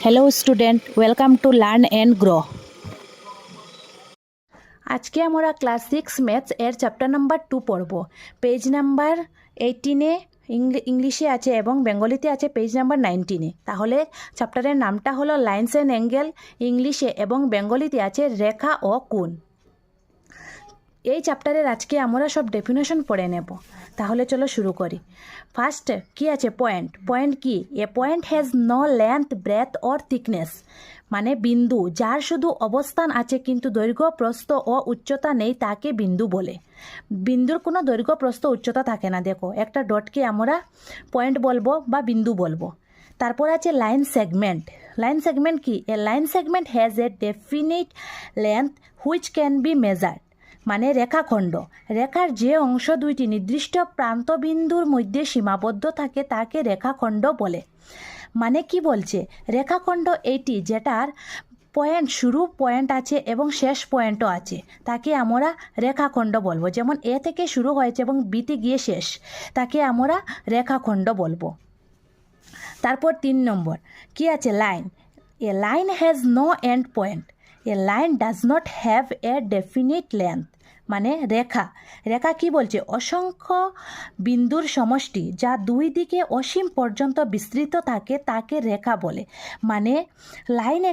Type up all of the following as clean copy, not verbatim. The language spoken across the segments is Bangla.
Hello student, welcome to learn and grow. আজকে আমরা ক্লাস 6 ম্যাথস এর চ্যাপ্টার নাম্বার 2 পড়ব। পেজ নাম্বার 18-এ ইংলিশে আছে এবং বেঙ্গলিতে আছে পেজ নাম্বার 19-এ। তাহলে চ্যাপ্টারের নামটা হলো লাইনস অ্যান্ড অ্যাঙ্গেল, ইংলিশে এবং বেঙ্গলিতে আছে রেখা ও কোণ। এই চ্যাপ্টারের আজকে আমরা সব ডেফিনেশন পড়ে নেব। তাহলে চলো শুরু করি। ফার্স্ট কি আছে? পয়েন্ট। পয়েন্ট কি? A point has no length, breadth or thickness, মানে বিন্দু যার শুধু অবস্থান আছে কিন্তু দৈর্ঘ্য, প্রস্থ ও উচ্চতা নেই তাকে বিন্দু বলে। বিন্দুর কোনো দৈর্ঘ্য, প্রস্থ, উচ্চতা থাকে না। দেখো, একটা ডটকে আমরা পয়েন্ট বলবো বা বিন্দু বলবো। তারপর আছে লাইন সেগমেন্ট। লাইন সেগমেন্ট কি? A line segment has a definite length which can be measured, মানে রেখাখণ্ড। রেখার যে অংশ দুইটি নির্দিষ্ট প্রান্তবিন্দুর মধ্যে সীমাবদ্ধ থাকে তাকে রেখাখণ্ড বলে। মানে কি বলছে? রেখাখণ্ড এইটি যেটার পয়েন্ট, শুরু পয়েন্ট আছে এবং শেষ পয়েন্টও আছে, তাকে আমরা রেখাখণ্ড বলবো। যেমন এ থেকে শুরু হয়েছে এবং বিতে গিয়ে শেষ, তাকে আমরা রেখাখণ্ড বলবো। তারপর 3 নম্বর কি আছে? Line. A line has no end point. A line does not have a definite length, মানে রেখা। রেখা কি বলছে? অসংখ্য বিন্দুর সমষ্টি যা দুই দিকে অসীম পর্যন্ত বিস্তৃত থাকে তাকে রেখা বলে। মানে লাইন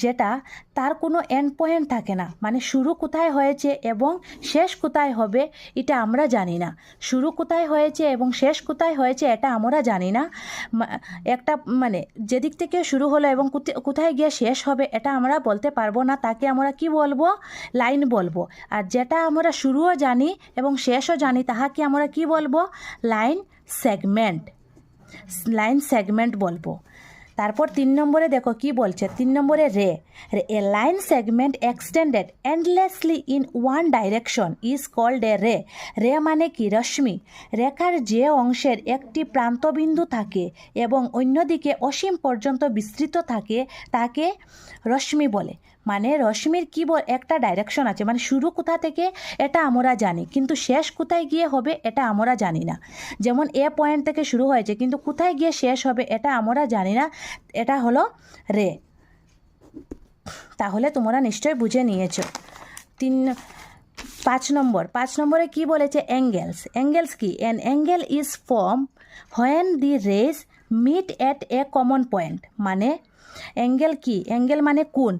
যেটা, তার কোনো এন্ড পয়েন্ট থাকে না, মানে শুরু কোথায় হয়েছে এবং শেষ কোথায় হবে এটা আমরা জানি না। শুরু কোথায় হয়েছে এবং শেষ কোথায় হয়েছে এটা আমরা জানি না। একটা মানে যেদিক থেকে শুরু হলো এবং কোথায় গিয়ে শেষ হবে এটা আমরা বলতে পারবো না, তাকে আমরা কি বলবো? লাইন বলবো। আর যেটা আমরা শুরুও জানি এবং শেষও জানি তাহাকে আমরা কি বলবো? Line segment. লাইন সেগমেন্ট বলবো। তারপর 3 নম্বরে দেখো কি বলছে। 3 নম্বরে ray. A line segment extended endlessly in one direction is called a ray. Ray মানে কি? রশ্মি। রেখার যে অংশের একটি প্রান্তবিন্দু থাকে এবং অন্যদিকে অসীম পর্যন্ত বিস্তৃত থাকে তাকে রশ্মি বলে। মানে রশ্মির কি একটা ডাইরেকশন আছে, মানে শুরু কোথা থেকে এটা আমরা জানি কিন্তু শেষ কোথায় গিয়ে হবে এটা আমরা জানি না। যেমন এ পয়েন্ট থেকে শুরু হয়েছে কিন্তু কোথায় গিয়ে শেষ হবে এটা আমরা জানি না, এটা হলো রে। তাহলে তোমরা নিশ্চয়ই বুঝে নিয়েছ। 5 নম্বরে কি বলেছে? অ্যাঙ্গেলস। অ্যাঙ্গেলস কি? An angle is form when the rays meet at a common point. মানে অ্যাঙ্গেল কি? অ্যাঙ্গেল মানে কোণ।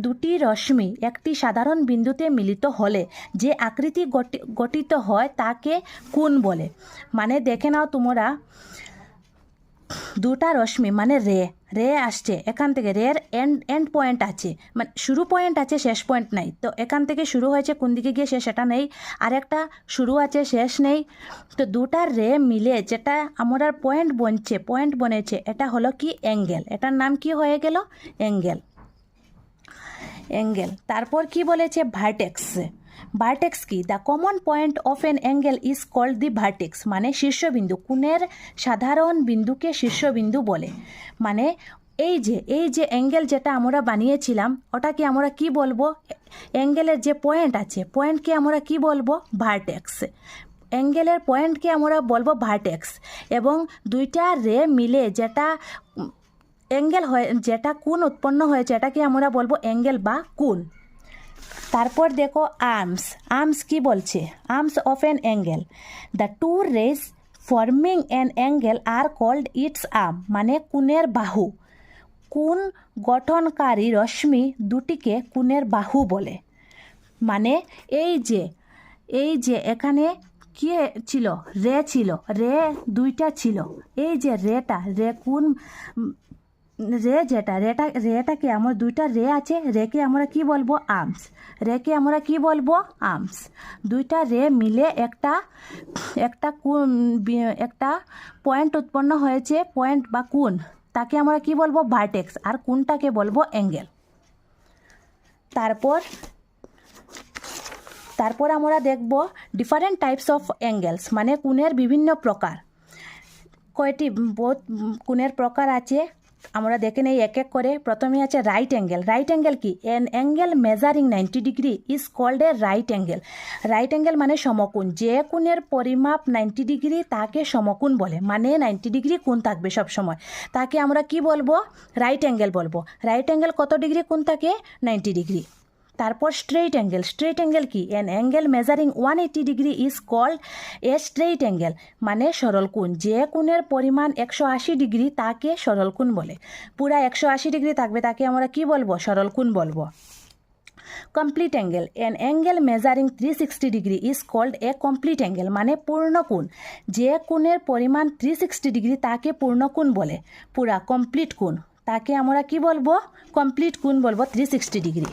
দুটি রশ্মি একটি সাধারণ বিন্দুতে মিলিত হলে যে আকৃতি গঠিত হয় তাকে কোণ বলে। মানে দেখে নাও তোমরা, দুটা রশ্মি মানে রে আসছে এখান থেকে, রের এন্ড পয়েন্ট আছে, মানে শুরু পয়েন্ট আছে শেষ পয়েন্ট নাই। তো এখান থেকে শুরু হয়েছে, কোন দিকে গিয়ে শেষ এটা নেই, আর একটা শুরু আছে শেষ নেই। তো দুটা রে মিলে যেটা আমরা পয়েন্ট বনেছে এটা হলো কি? অ্যাঙ্গেল। এটার নাম কি হয়ে গেল? অ্যাঙ্গেল। তারপর কি বলেছে? ভার্টেক্স। ভার্টেক্স কি? The common point of an angle is called the vertex, মানে শীর্ষবিন্দু। কোণের সাধারণ বিন্দুকে শীর্ষবিন্দু বলে। মানে এই যে অ্যাঙ্গেল যেটা আমরা বানিয়েছিলাম ওটাকে আমরা কি বলবো? অ্যাঙ্গেলের যে পয়েন্ট আছে, পয়েন্টকে আমরা কি বলবো? ভার্টেক্স। অ্যাঙ্গেলের পয়েন্টকে আমরা বলবো ভার্টেক্স। এবং দুইটা রে মিলে যেটা অ্যাঙ্গেল হয়, যেটা কোণ উৎপন্ন হয়েছে এটাকে আমরা বলবো অ্যাঙ্গেল বা কোণ। তারপর দেখো আর্মস কি বলছে? Arms of an angle. The two rays forming an angle are called its arm, মানে কোণের বাহু। কোণ গঠনকারী রশ্মি দুটিকে কোণের বাহু বলে। মানে এই যে এখানে কি ছিল? রে দুইটা ছিল। এই যে রে কোণ, রেটাকে আমার দুইটা রে আছে, রেকে আমরা কি বলবো? আর্মস। দুইটা রে মিলে একটা পয়েন্ট উৎপন্ন হয়েছে, পয়েন্ট বা কোণ, তাকে আমরা কি বলবো? ভার্টেক্স। আর কোণটাকে বলবো অ্যাঙ্গেল। তারপর আমরা দেখব ডিফারেন্ট টাইপস অফ অ্যাঙ্গেলস, মানে কোণের বিভিন্ন প্রকার। কয়টি কোণের প্রকার আছে? আমরা দেখে নেই এক এক করে। প্রথমে আছে রাইট অ্যাঙ্গেল। রাইট অ্যাঙ্গেল কি? An angle measuring 90 degree is called a right angle. Right angle মানে সমকোণ। যে কোণের পরিমাপ 90 ডিগ্রি তাকে সমকোণ বলে, মানে 90 ডিগ্রি কোণ থাকবে সবসময়, তাকে আমরা কি বলবো? রাইট অ্যাঙ্গেল বলবো। রাইট অ্যাঙ্গেল কত ডিগ্রি কোণ থাকে? 90 ডিগ্রি। তারপর স্ট্রেইট অ্যাঙ্গেল। স্ট্রেইট অ্যাঙ্গেল কি? An angle measuring 180 degree is called a straight angle, মানে সরল কোণ। যে কোণের পরিমাণ 180 ডিগ্রি তাকে সরল কোণ বলে। পুরা 180 ডিগ্রি থাকবে তাকে আমরা কি বলবো? সরল কোণ বলবো। Complete angle. An angle measuring 360 degree is called a complete angle, মানে পূর্ণ কোণ। যে কোণের পরিমাণ 360 ডিগ্রি তাকে পূর্ণ কোণ বলে। পুরা কমপ্লিট কোণ তাকে আমরা কি বলবো? কমপ্লিট কোণ বলবো 360 ডিগ্রি।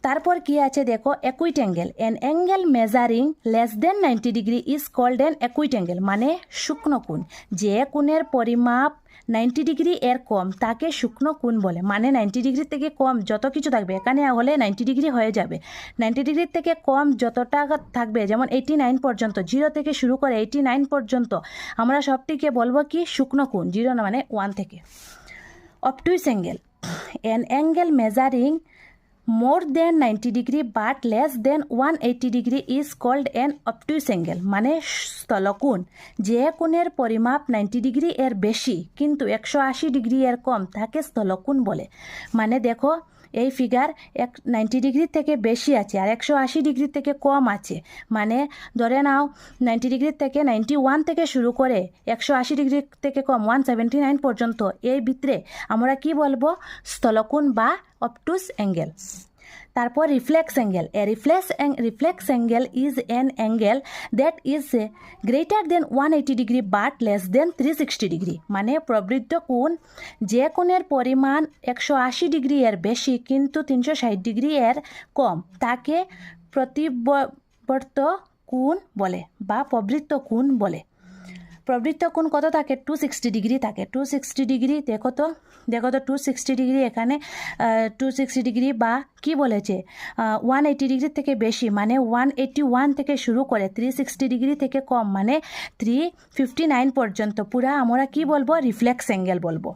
তারপর কি আছে দেখো, acute angle. An angle measuring less than 90 degree is called an acute angle, মানে শুকনো কোণ। যে কোণের পরিমাপ 90 ডিগ্রি এর কম তাকে শুকনো কোণ বলে, মানে 90 ডিগ্রি থেকে কম যত কিছু থাকবে, এখানে হলে 90 ডিগ্রি হয়ে যাবে। 90 ডিগ্রির থেকে কম যতটা থাকবে, যেমন 89 পর্যন্ত, 0 থেকে শুরু করে 89 পর্যন্ত, আমরা সবটিকে বলবো কি? শুকনো কোণ। 0 না মানে 1 থেকে। Obtuse angle. An angle measuring more than 90 degree but less than 180 degree is called an obtuse angle, মানে স্থলকোণ। যে কোণের পরিমাপ 90 ডিগ্রি এর বেশি কিন্তু 180 ডিগ্রি এর কম তাকে স্থলকোণ বলে। মানে দেখো এই ফিগার 90 ডিগ্রি থেকে বেশি আছে আর 180 ডিগ্রি থেকে কম আছে, মানে ধরে নাও 90 ডিগ্রি থেকে 91 থেকে শুরু করে 180 ডিগ্রি থেকে কম 179 পর্যন্ত, এই ভিতরে আমরা কি বলবো? স্থলকোণ বা অবটুস অ্যাঙ্গেল। তারপর reflex angle. A reflex angle is an angle that is greater than 180 degree but less than 360 degree, মানে প্রবৃদ্ধ কোণ। যে কোণের পরিমাণ 180 ডিগ্রি এর বেশি কিন্তু 360 ডিগ্রি এর কম তাকে প্রতিবর্ত কোণ বলে বা প্রবৃত্ত কোণ বলে। প্রবৃত্ত কোণ কত থাকে? 260 ডিগ্রি থাকে। 260 ডিগ্রি দেখো তো 260 ডিগ্রি, এখানে 260 ডিগ্রি বা কি বলেছে 180 ডিগ্রি থেকে বেশি, মানে 181 থেকে শুরু করে 360 ডিগ্রি থেকে কম, মানে 359 পর্যন্ত পুরা আমরা কি বলবো? রিফ্লেক্স অ্যাঙ্গেল বলবো।